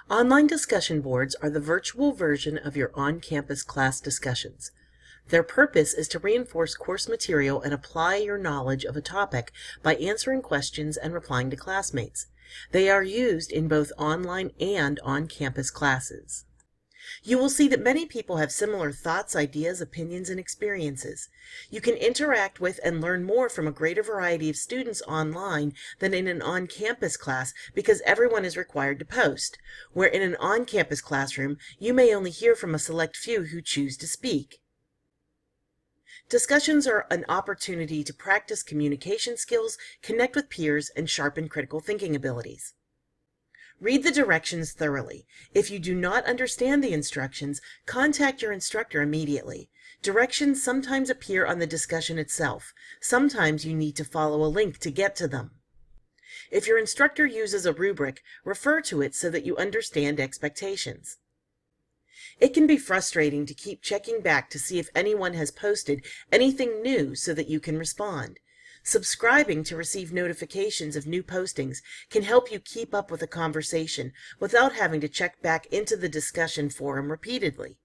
Online discussion boards are the virtual version of your on-campus class discussions. Their purpose is to reinforce course material and apply your knowledge of a topic by answering questions and replying to classmates. They are used in both online and on-campus classes. You will see that many people have similar thoughts, ideas, opinions, and experiences. You can interact with and learn more from a greater variety of students online than in an on-campus class because everyone is required to post, where in an on-campus classroom, you may only hear from a select few who choose to speak. Discussions are an opportunity to practice communication skills, connect with peers, and sharpen critical thinking abilities. Read the directions thoroughly. If you do not understand the instructions, contact your instructor immediately. Directions sometimes appear on the discussion itself. Sometimes you need to follow a link to get to them. If your instructor uses a rubric, refer to it so that you understand expectations. It can be frustrating to keep checking back to see if anyone has posted anything new so that you can respond. Subscribing to receive notifications of new postings can help you keep up with the conversation without having to check back into the discussion forum repeatedly.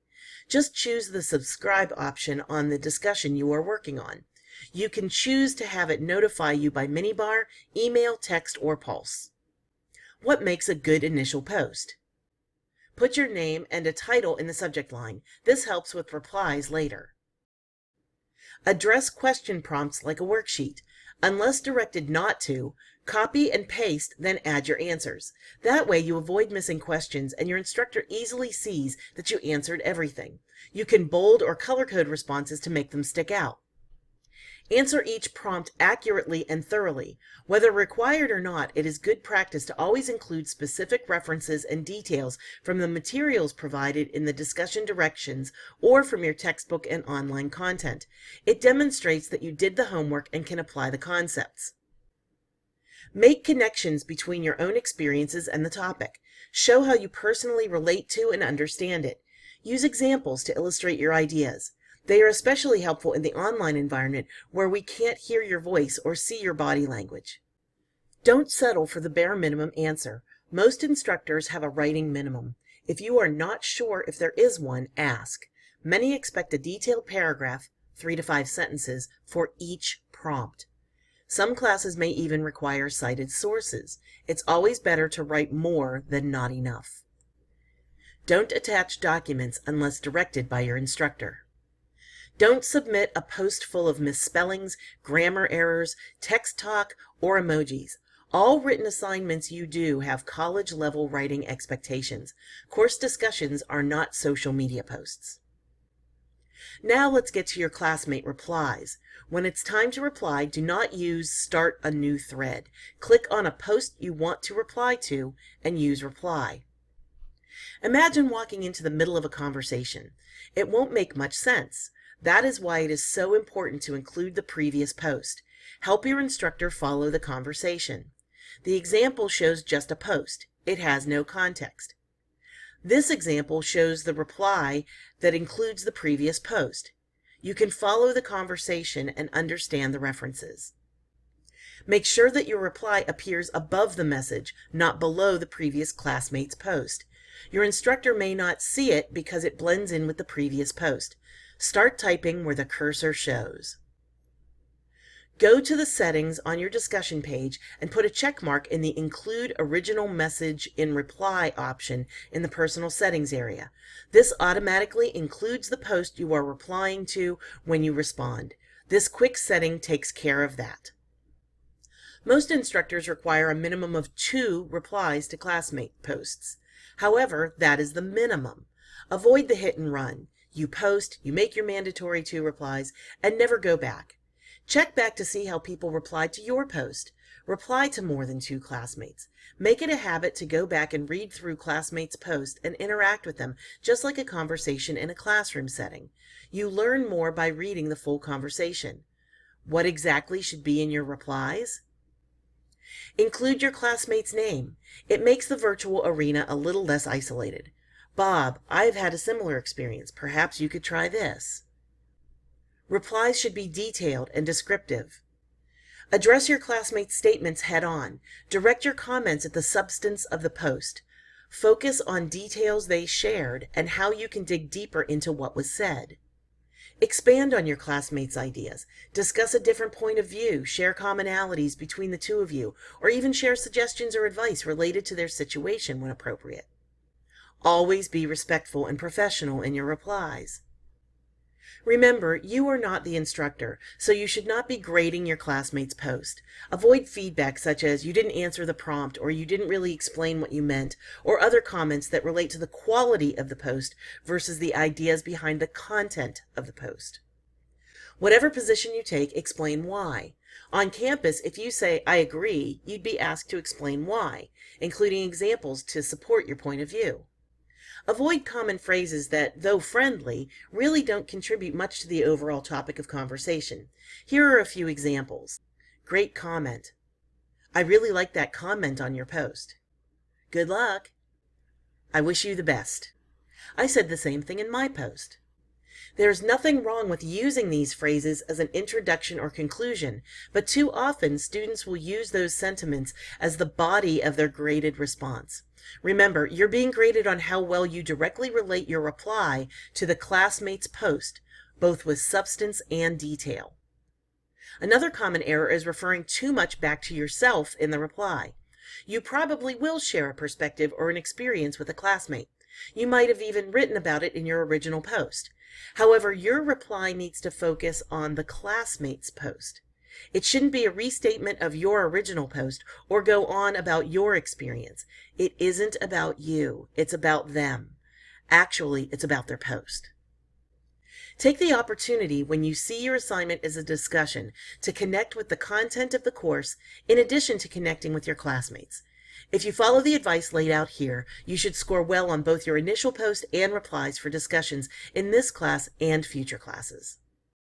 Just choose the subscribe option on the discussion you are working on. You can choose to have it notify you by minibar, email, text, or pulse. What makes a good initial post? Put your name and a title in the subject line. This helps with replies later. Address question prompts like a worksheet. Unless directed not to, copy and paste, then add your answers. That way you avoid missing questions and your instructor easily sees that you answered everything. You can bold or color code responses to make them stick out. Answer each prompt accurately and thoroughly. Whether required or not, it is good practice to always include specific references and details from the materials provided in the discussion directions or from your textbook and online content. It demonstrates that you did the homework and can apply the concepts. Make connections between your own experiences and the topic. Show how you personally relate to and understand it. Use examples to illustrate your ideas. They are especially helpful in the online environment where we can't hear your voice or see your body language. Don't settle for the bare minimum answer. Most instructors have a writing minimum. If you are not sure if there is one, ask. Many expect a detailed paragraph, 3 to 5 sentences, for each prompt. Some classes may even require cited sources. It's always better to write more than not enough. Don't attach documents unless directed by your instructor. Don't submit a post full of misspellings, grammar errors, text talk, or emojis. All written assignments you do have college-level writing expectations. Course discussions are not social media posts. Now let's get to your classmate replies. When it's time to reply, do not use Start a New Thread. Click on a post you want to reply to and use Reply. Imagine walking into the middle of a conversation. It won't make much sense. That is why it is so important to include the previous post. Help your instructor follow the conversation. The example shows just a post. It has no context. This example shows the reply that includes the previous post. You can follow the conversation and understand the references. Make sure that your reply appears above the message, not below the previous classmate's post. Your instructor may not see it because it blends in with the previous post. Start typing where the cursor shows. Go to the settings on your discussion page and put a check mark in the Include Original Message in Reply option in the Personal Settings area. This automatically includes the post you are replying to when you respond. This quick setting takes care of that. Most instructors require a minimum of 2 replies to classmate posts. However, that is the minimum. Avoid the hit and run. You post, you make your mandatory 2 replies, and never go back. Check back to see how people replied to your post. Reply to more than 2 classmates. Make it a habit to go back and read through classmates' posts and interact with them, just like a conversation in a classroom setting. You learn more by reading the full conversation. What exactly should be in your replies? Include your classmate's name. It makes the virtual arena a little less isolated. Bob, I've had a similar experience. Perhaps you could try this. Replies should be detailed and descriptive. Address your classmates' statements head-on. Direct your comments at the substance of the post. Focus on details they shared and how you can dig deeper into what was said. Expand on your classmates' ideas. Discuss a different point of view, share commonalities between the two of you, or even share suggestions or advice related to their situation when appropriate. Always be respectful and professional in your replies. Remember, you are not the instructor, so you should not be grading your classmates' post. Avoid feedback such as you didn't answer the prompt, or you didn't really explain what you meant, or other comments that relate to the quality of the post versus the ideas behind the content of the post. Whatever position you take, explain why. On campus, if you say, "I agree," you'd be asked to explain why, including examples to support your point of view. Avoid common phrases that, though friendly, really don't contribute much to the overall topic of conversation. Here are a few examples. Great comment. I really like that comment on your post. Good luck. I wish you the best. I said the same thing in my post. There's nothing wrong with using these phrases as an introduction or conclusion, but too often students will use those sentiments as the body of their graded response. Remember, you're being graded on how well you directly relate your reply to the classmate's post, both with substance and detail. Another common error is referring too much back to yourself in the reply. You probably will share a perspective or an experience with a classmate. You might have even written about it in your original post. However, your reply needs to focus on the classmate's post. It shouldn't be a restatement of your original post or go on about your experience. It isn't about you. It's about them. Actually, it's about their post. Take the opportunity when you see your assignment as a discussion to connect with the content of the course in addition to connecting with your classmates. If you follow the advice laid out here, you should score well on both your initial post and replies for discussions in this class and future classes.